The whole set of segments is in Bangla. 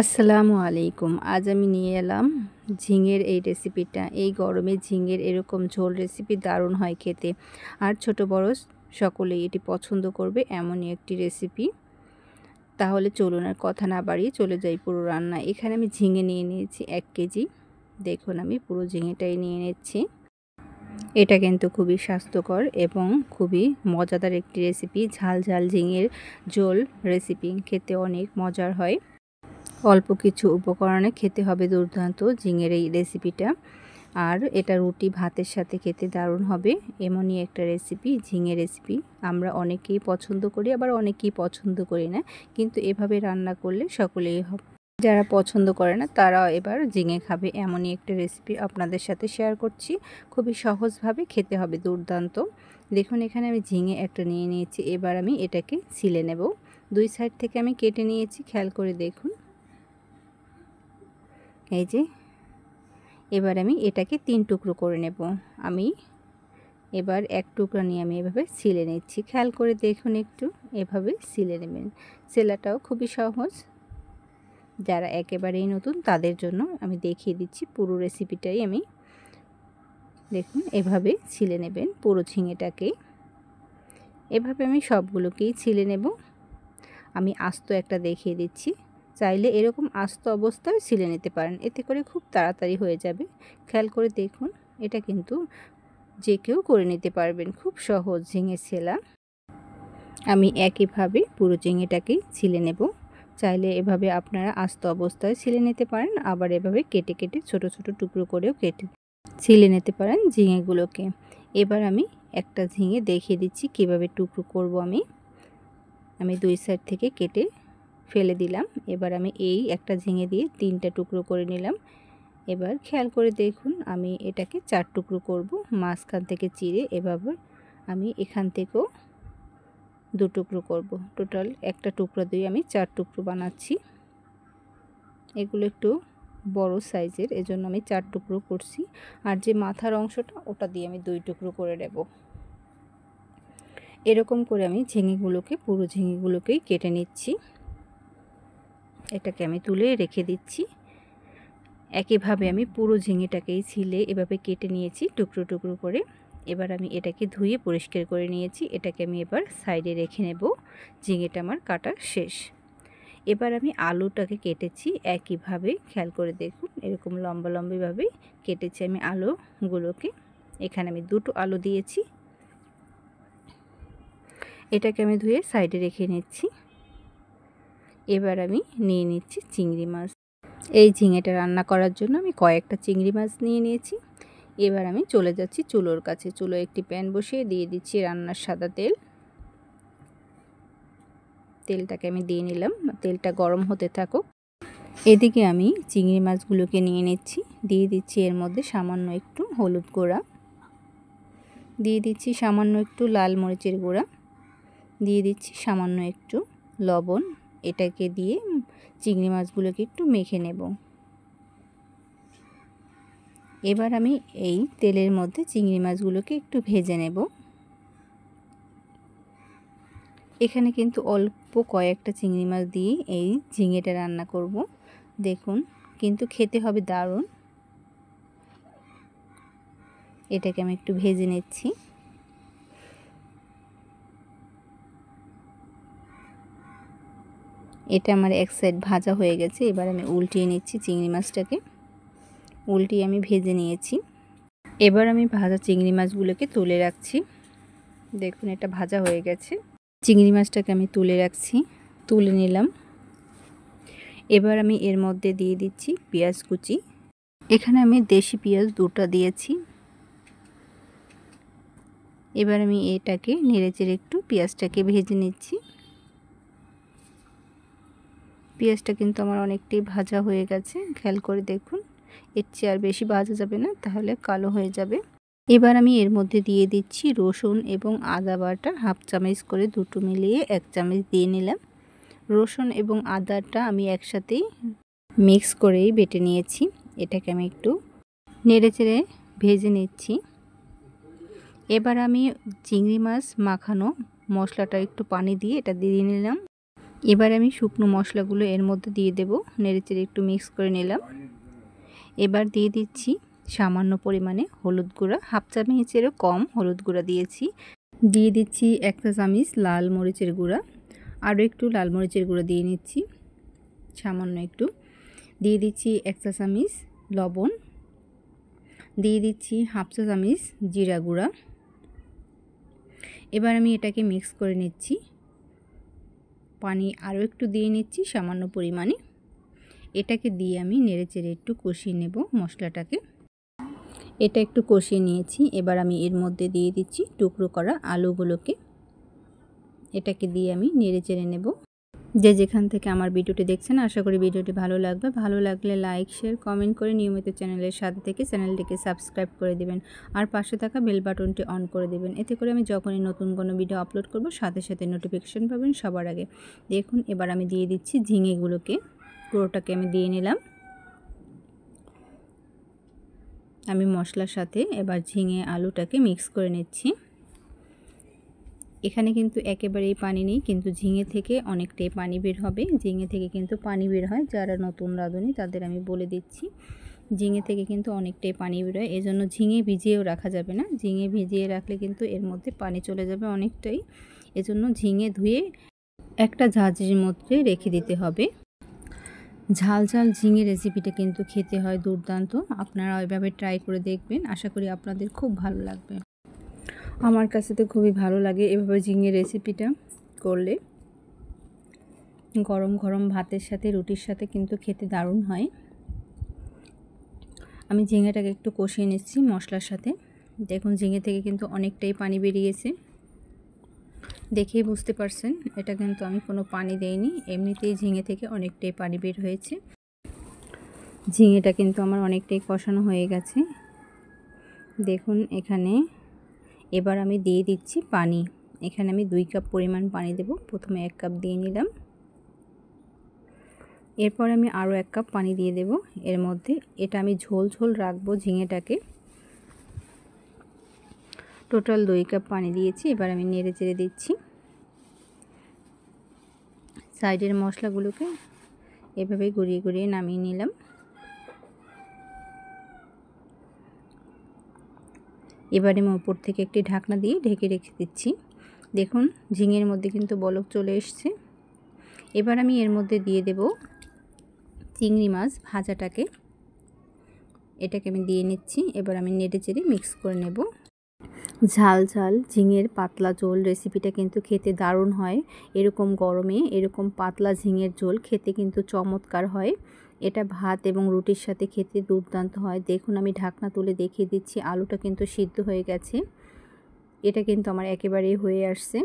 আসসালামু আলাইকুম। আজ আমি নিয়ে এলাম ঝিঙের এই রেসিপিটা। এই গরমে ঝিঙের এরকম ঝোল রেসিপি দারুণ হয় খেতে। আর ছোট বড় সকলেই এটি পছন্দ করবে এমনই একটি রেসিপি। তাহলে চলুন আর কথা না বাড়িয়ে চলে যাই পুরো রান্না। এখানে আমি ঝিঙে নিয়ে নিয়েছি 1 কেজি। দেখুন আমি পুরো ঝিঙেটাই নিয়ে নিচ্ছি। এটা কিন্তু খুবই স্বাস্থ্যকর এবং খুবই মজাদার একটি রেসিপি। ঝাল ঝাল ঝিঙের ঝোল রেসিপি খেতে অনেক মজার হয়। অল্প কিছু উপকরণে খেতে হবে দুর্দান্ত ঝিঙের এই রেসিপিটা। আর এটা রুটি ভাতের সাথে খেতে দারুণ হবে এমনই একটা রেসিপি ঝিঙে রেসিপি। আমরা অনেকেই পছন্দ করি, আবার অনেকেই পছন্দ করি না, কিন্তু এভাবে রান্না করলে সকলেই হবে। যারা পছন্দ করে না তারাও এবার ঝিঙে খাবে এমনই একটা রেসিপি আপনাদের সাথে শেয়ার করছি। খুবই সহজভাবে খেতে হবে দুর্দান্ত। দেখুন এখানে আমি ঝিঙে একটা নিয়ে নিয়েছি। এবার আমি এটাকে ছিলে নেব। দুই সাইড থেকে আমি কেটে নিয়েছি, খেয়াল করে দেখুন। এই যে এবার আমি এটাকে 3 টুকরো করে নেব। আমি এবার 1 টুকরা নিয়ে আমি এভাবে ছিলে নিচ্ছি। খেয়াল করে দেখুন, একটু এভাবে ছিলে নেবেন। সেলাটাও খুবই সহজ। যারা একেবারেই নতুন তাদের জন্য আমি দেখিয়ে দিচ্ছি পুরো রেসিপিটাই। আমি দেখুন এভাবে ছিলে নেবেন পুরো ঝিঙেটাকে। এভাবে আমি সবগুলোকেই ছিলে নেব। আমি আস্ত একটা দেখিয়ে দিচ্ছি। চাইলে এরকম আস্ত অবস্থায় ছিলে নিতে পারেন, এতে করে খুব তাড়াতাড়ি হয়ে যাবে। খেয়াল করে দেখুন, এটা কিন্তু যে কেউ করে নিতে পারবেন, খুব সহজ ঝিঙে ছেলা। আমি একইভাবে পুরো ঝিঙেটাকেই ছিলে নেব। চাইলে এভাবে আপনারা আস্ত অবস্থায় ছিলে নিতে পারেন, আবার এভাবে কেটে কেটে ছোট ছোট টুকরো করেও কেটে ছিলে নিতে পারেন ঝিঙেগুলোকে। এবার আমি একটা ঝিঙে দেখিয়ে দিচ্ছি কিভাবে টুকরো করব। আমি দুই সাইড থেকে কেটে ফেলে দিলাম। এবার আমি এই একটা ঝিঙে দিয়ে 3টা টুকরো করে নিলাম। এবার খেয়াল করে দেখুন, আমি এটাকে 4 টুকরো করব। মাঝখান থেকে চিড়ে এভাবে আমি এখান থেকেও 2 টুকরো করব। টোটাল একটা টুকরা দিয়ে আমি 4 টুকরো বানাচ্ছি। এগুলো একটু বড় সাইজের, এজন্য আমি 4 টুকরো করছি। আর যে মাথার অংশটা ওটা দিয়ে আমি 2 টুকরো করে নেব। এরকম করে আমি ঝিঙেগুলোকে পুরো ঝিঙেগুলোকেই কেটে নিচ্ছি। এটাকে আমি তুলে রেখে দিচ্ছি। একইভাবে আমি পুরো ঝিঙেটাকেই ছিলে এভাবে কেটে নিয়েছি টুকরো টুকরো করে। এবার আমি এটাকে ধুয়ে পরিষ্কার করে নিয়েছি। এটাকে আমি এবার সাইডে রেখে নেব। ঝিঙেটা আমার কাটা শেষ। এবার আমি আলুটাকে কেটেছি একইভাবে, খেয়াল করে দেখুন এরকম লম্বা লম্বিভাবেই কেটেছি আমি আলুগুলোকে। এখানে আমি 2টো আলু দিয়েছি। এটাকে আমি ধুয়ে সাইডে রেখে নিচ্ছি। এবার আমি নিয়ে নিচ্ছি চিংড়ি মাছ। এই ঝিঙেটা রান্না করার জন্য আমি কয়েকটা চিংড়ি মাছ নিয়ে নিয়েছি। এবার আমি চলে যাচ্ছি চুলোর কাছে। চুলোয় একটি প্যান বসিয়ে দিয়ে দিচ্ছি রান্নার সাদা তেল। তেলটাকে আমি দিয়ে নিলাম, তেলটা গরম হতে থাকুক। এদিকে আমি চিংড়ি মাছগুলোকে নিয়ে নিচ্ছি। দিয়ে দিচ্ছি এর মধ্যে সামান্য একটু হলুদ গুঁড়া, দিয়ে দিচ্ছি সামান্য একটু লাল মরিচের গুঁড়া, দিয়ে দিচ্ছি সামান্য একটু লবণ। এটাকে দিয়ে চিংড়ি মাছগুলোকে একটু মেখে নেব। এবার আমি এই তেলের মধ্যে চিংড়ি মাছগুলোকে একটু ভেজে নেব। এখানে কিন্তু অল্প কয়েকটা চিংড়ি মাছ দিয়ে এই ঝিঙেটা রান্না করব। দেখুন কিন্তু খেতে হবে দারুণ। এটাকে আমি একটু ভেজে নিচ্ছি। এটা আমার এক সাইড ভাজা হয়ে গেছে। এবার আমি উল্টিয়ে নিচ্ছি চিংড়ি মাছটাকে। উল্টিয়ে আমি ভেজে নিয়েছি। এবার আমি ভাজা চিংড়ি মাছগুলোকে তুলে রাখছি। দেখুন এটা ভাজা হয়ে গেছে। চিংড়ি মাছটাকে আমি তুলে রাখছি, তুলে নিলাম। এবার আমি এর মধ্যে দিয়ে দিচ্ছি পেঁয়াজ কুচি। এখানে আমি দেশি পেঁয়াজ 2টা দিয়েছি। এবার আমি এটাকে নেড়েচেড়ে একটু পেঁয়াজটাকে ভেজে নিচ্ছি। পেঁয়াজটা কিন্তু আমার অনেকটাই ভাজা হয়ে গেছে, খেয়াল করে দেখুন। এর চেয়ে আর বেশি ভাজা যাবে না, তাহলে কালো হয়ে যাবে। এবার আমি এর মধ্যে দিয়ে দিচ্ছি রসুন এবং আদা বাটা হাফ চামচ করে, দুটো মিলিয়ে 1 চামচ দিয়ে নিলাম। রসুন এবং আদাটা আমি একসাথেই মিক্স করেই বেটে নিয়েছি। এটাকে আমি একটু নেড়েচেড়ে ভেজে নিচ্ছি। এবার আমি চিংড়ি মাছ মাখানো মশলাটা একটু পানি দিয়ে এটা দিয়ে নিলাম। এবার আমি শুকনো মশলাগুলো এর মধ্যে দিয়ে দেব, নেড়েচেড়ে একটু মিক্স করে নিলাম। এবার দিয়ে দিচ্ছি সামান্য পরিমাণে হলুদ গুঁড়া, হাফ চামচেরও কম হলুদ গুঁড়া দিয়েছি। দিয়ে দিচ্ছি 1 চা চামচ লাল মরিচের গুঁড়া, আরও একটু লাল মরিচের গুঁড়া দিয়ে নিচ্ছি সামান্য একটু। দিয়ে দিচ্ছি 1 চা চামচ লবণ, দিয়ে দিচ্ছি হাফ চা চামচ জিরা গুঁড়া। এবার আমি এটাকে মিক্স করে নিচ্ছি। পানি আরও একটু দিয়ে নিচ্ছি সামান্য পরিমাণে। এটাকে দিয়ে আমি নেড়েচেড়ে একটু কষিয়ে নেব মশলাটাকে। এটা একটু কষিয়ে নিয়েছি। এবার আমি এর মধ্যে দিয়ে দিচ্ছি টুকরো করা আলুগুলোকে। এটাকে দিয়ে আমি নেড়েচেড়ে নেব। যে যেখান থেকে আমার ভিডিওটি দেখছেন আশা করি ভিডিওটি ভালো লাগবে। ভালো লাগলে লাইক, শেয়ার, কমেন্ট করে নিয়মিত চ্যানেলের সাথে থেকে চ্যানেলটিকে সাবস্ক্রাইব করে দিবেন আর পাশে থাকা বেল বাটনটি অন করে দিবেন। এতে করে আমি যখনই নতুন কোনো ভিডিও আপলোড করব সাথে সাথে নোটিফিকেশন পাবেন সবার আগে। দেখুন এবার আমি দিয়ে দিচ্ছি ঝিঙেগুলোকে, পুরোটাকে আমি দিয়ে নিলাম। আমি মশলার সাথে এবার ঝিঙে আলুটাকে মিক্স করে নিচ্ছি। এখানে কিন্তু একেবারেই পানি নেই, কিন্তু ঝিঙে থেকে অনেকটাই পানি বের হবে। ঝিঙে থেকে কিন্তু পানি বের হয়, যারা নতুন রাঁধুনি তাদের আমি বলে দিচ্ছি। ঝিঙে থেকে কিন্তু অনেকটাই পানি বের হয়, এজন্য ঝিঙে ভিজিয়েও রাখা যাবে না। ঝিঙে ভিজিয়ে রাখলে কিন্তু এর মধ্যে পানি চলে যাবে অনেকটাই। এজন্য ঝিঙে ধুয়ে একটা ঝাঁঝরির মধ্যে রেখে দিতে হবে। ঝাল ঝাল ঝিঙে রেসিপিটা কিন্তু খেতে হয় দুর্দান্ত। আপনারা ওইভাবে ট্রাই করে দেখবেন, আশা করি আপনাদের খুব ভালো লাগবে। আমার কাছে তো খুবই ভালো লাগে এভাবে ঝিঙে রেসিপিটা করলে। গরম গরম ভাতের সাথে, রুটির সাথে কিন্তু খেতে দারুণ হয়। আমি ঝিঙেটাকে একটু কষিয়ে নিচ্ছি মশলার সাথে। দেখুন ঝিঙে থেকে কিন্তু অনেকটাই পানি বেরিয়েছে, দেখেই বুঝতে পারছেন। এটা কিন্তু আমি কোনো পানি দেইনি, এমনিতেই ঝিঙে থেকে অনেকটাই পানি বের হয়েছে। ঝিঙেটা কিন্তু আমার অনেকটাই কষানো হয়ে গেছে। দেখুন এখানে এবার আমি দিয়ে দিচ্ছি পানি। এখানে আমি 2 কাপ পরিমাণ পানি দেব। প্রথমে 1 কাপ দিয়ে নিলাম, এরপর আমি আরও 1 কাপ পানি দিয়ে দেব এর মধ্যে। এটা আমি ঝোল ঝোল রাখবো ঝিঙেটাকে। টোটাল 2 কাপ পানি দিয়েছি। এবার আমি নেড়ে চেড়ে দিচ্ছি। সাইডের মশলাগুলোকে এভাবে গড়িয়ে গড়িয়ে নামিয়ে নিলাম। এবারে আমি উপর থেকে একটি ঢাকনা দিয়ে ঢেকে রেখে দিচ্ছি। দেখুন ঝিঙের মধ্যে কিন্তু বলক চলে এসছে। এবার আমি এর মধ্যে দিয়ে দেব চিংড়ি মাছ ভাজাটাকে। এটাকে আমি দিয়ে নিচ্ছি। এবার আমি নেড়ে চেড়ে মিক্স করে নেব। ঝাল ঝাল ঝিঙের পাতলা ঝোল রেসিপিটা কিন্তু খেতে দারুণ হয়। এরকম গরমে এরকম পাতলা ঝিঙের ঝোল খেতে কিন্তু চমৎকার হয়। এটা ভাত এবং রুটির সাথে খেতে দুর্দান্ত হয়। দেখুন আমি ঢাকনা তুলে দেখিয়ে দিচ্ছি, আলুটা কিন্তু সিদ্ধ হয়ে গেছে। এটা কিন্তু আমার একেবারেই হয়ে আসছে।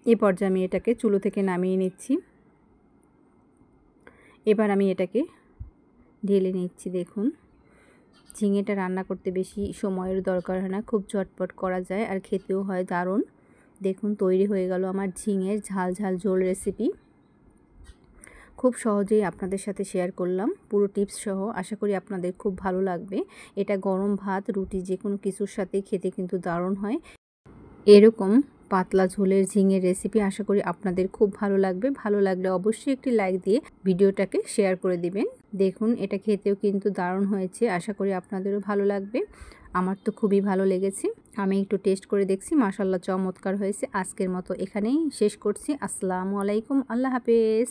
এই পর্যায়ে আমি এটাকে চুলো থেকে নামিয়ে নিচ্ছি। এবার আমি এটাকে ঢেলে নিচ্ছি। দেখুন ঝিঙেটা রান্না করতে বেশি সময়ের দরকার হয় না, খুব ঝটপট করা যায় আর খেতেও হয় দারুণ। দেখুন তৈরি হয়ে গেল আমার ঝিঙের ঝাল ঝাল ঝোল রেসিপি। খুব সহজেই আপনাদের সাথে শেয়ার করলাম পুরো টিপস সহ। আশা করি আপনাদের খুব ভালো লাগবে। এটা গরম ভাত, রুটি যে কোনো কিছুর সাথে খেতে কিন্তু দারুণ হয়। এরকম পাতলা ঝোলের ঝিঙের রেসিপি আশা করি আপনাদের খুব ভালো লাগবে। ভালো লাগলে অবশ্যই একটি লাইক দিয়ে ভিডিওটাকে শেয়ার করে দিবেন। দেখুন এটা খেতেও কিন্তু দারুণ হয়েছে, আশা করি আপনাদেরও ভালো লাগবে। আমার তো খুবই ভালো লেগেছে। আমি একটু টেস্ট করে দেখছি, মাশাআল্লাহ চমৎকার হয়েছে। আজকের মতো এখানেই শেষ করছি। আসসালামু আলাইকুম, আল্লাহ হাফেজ।